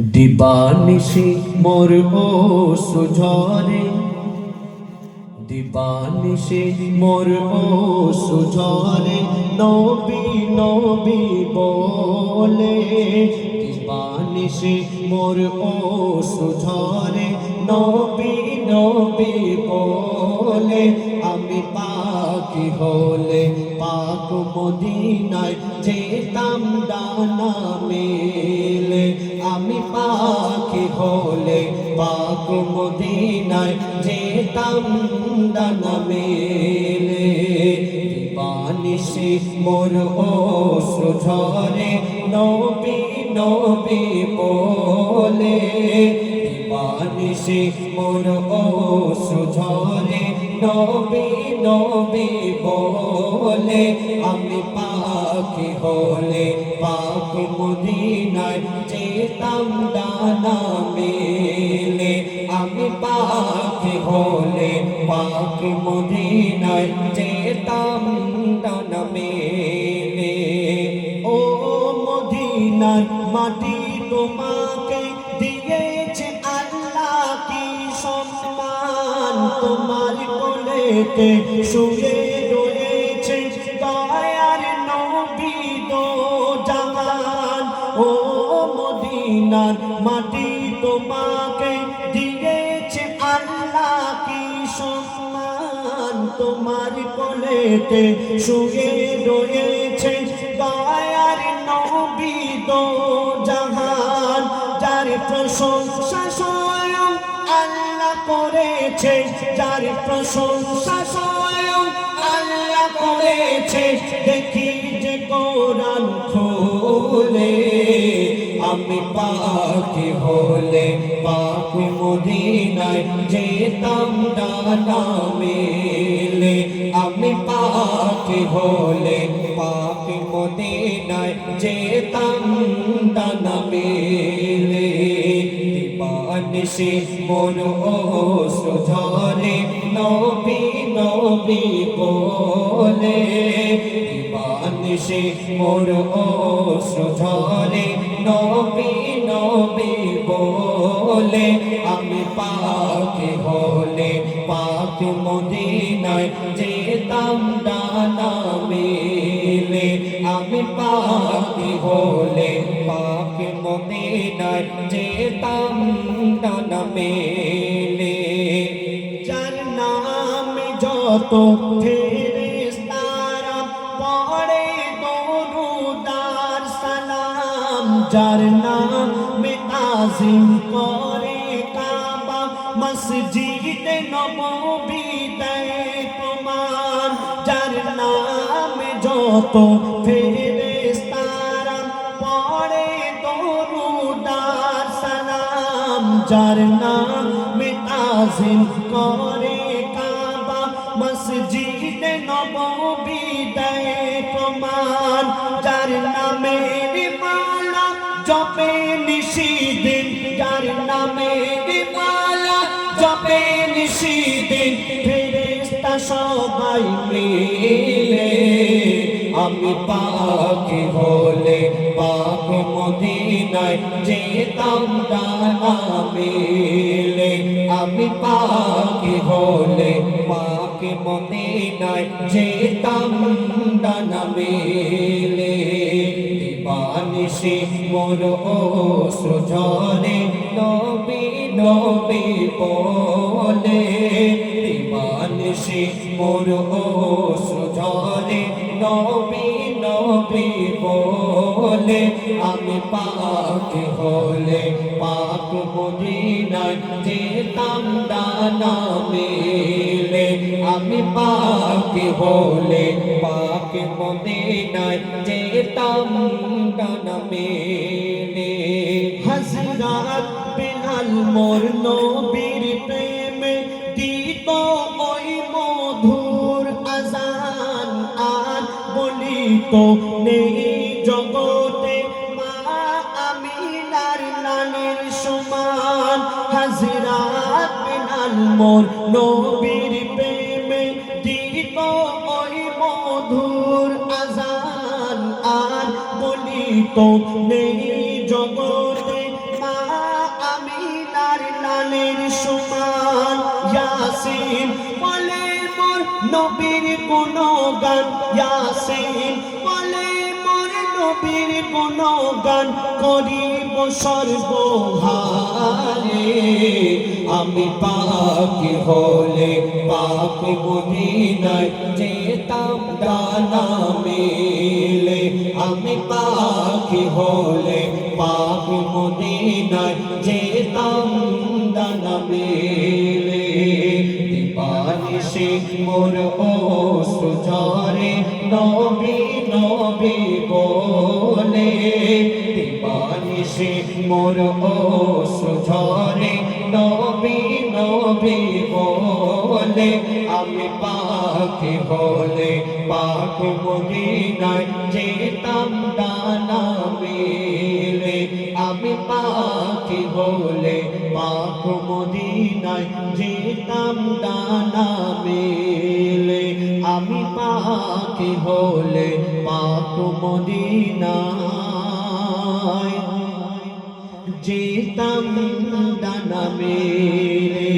দিবানিশি মোর অশ্রু ঝরে, দিবানিশি মোর অশ্রু ঝরে, নবী নবী বলে। দিবানিশি মোর অশ্রু ঝরে, নবী নবী বলে। আমি পাখি হলে পাক মদিনায় যেতাম ডানা মেলে। আমি পাখি হলে পাক মদিনায় যেতাম ডানা মেলে। দিবানিশি মোর অশ্রু ঝরে, নবী নবী বলে। দিবানিশি মোর অশ্রু ঝরে, নবী নবী বলে। আমি পাখি হলে পাক মদিনায় যেতাম ডানা মেলে। আমি পাখি হলে পাক মদিনায় যেতাম ডানা মেলে। ও মদিনার মাটি তোমাকে দিয়েছে আল্লাহ, কি সম্মান তোমার কোলেতে শুয়ে রয়েছে দয়ার নবী দো জাহান। ও মদিনার মাটি তোমাকে দিয়েছে আল্লাহ, কি সম্মান তোমার কোলেতে শুয়ে রয়েছে দয়ার নবী দো জাহান। যার প্রশংসা স্বয়ং আল্লাহ করেছে, যার প্রশংসা স্বয়ং আল্লাহ করেছে। দেখি যে কোরআন খুলে, আমি পাখি হলে পাক মদিনায় যেতাম ডানা মেলে। আমি পাখি হলে পাক মদিনায় যেতাম ডানা মেলে। দিবানিশি মোর অশ্রু ঝরে, নবী নবী বলে। দিবানিশি মোর অশ্রু ঝরে, নবী নবী বলে। আমি পাখি হলে পাক মদিনায় যেতাম ডানা মেলে। আমি পাখি হলে পাক মদিনায় যেতাম ডানা মেলে। যার নামে যত ফেরেশতারা পড়ে দরুদ আর সালাম, যার নামে তাজিম করে কাবা মসজিদে নববী দেয় প্রমাণ। যার নামে যত ফেরেশতারা পড়ে দরুদ আর সালাম, যার নামে তাজিম করে কাবা মসজিদে নববী দেয় প্রমাণ। যার নামের মালা জপে নিশিদিন, যার নামের মালা জপে নিশিদিন, ফেরেশতা সবাই মিলে। আমি পাখি হলে পাক মদিনায় যেতাম ডানা মেলে। আমি পাখি হলে পাক মদিনায় যেতাম ডানা মেলে। দিবানিশি মোর অশ্রু ঝরে, নবী নবী বলে। দিবানিশি মোর অশ্রু ঝরে, নবী নবী বলে। আমি পাখি হলে পাক মদিনায় যেতাম ডানা মেলে। আমি পাখি হলে পাক মদিনায় যেতাম ডানা মেলে। হযরত বিলাল মোর নবীর প্রেমে দিত ওই মধুর আযান, আর বলিত নেই জগতে মা আমিনার নানের সমান। হযরত বিলাল মোর নবীর প্রেমে দিত ওই মধুর আযান, আর বলিত নেই জগতে মা সমান ইয়াসিন বলে মোর নবীর গুণগান ইয়াসিন বলে মোর নবীর গুণগান করিব সর্বহারে আমি পাকি হলে পাক মদিনায় যেতাম ডানা মেলে আমি পাকি হলে পাক মদিনায় যেতাম ডানা মেলে দিবানিশি মোর অশ্রু ঝরে নবী নবী বলে দিবানিশি মোর অশ্রু ঝরে নবী নবী বলে আমি পাখি হলে পাক মদিনায় যেতাম ডানা মেলে আমি পাখি হলে পাক মদিনায় যেতাম ডানা মেলে আমি পাখি হলে পাক মদিনায় যেতাম ডানা মেলে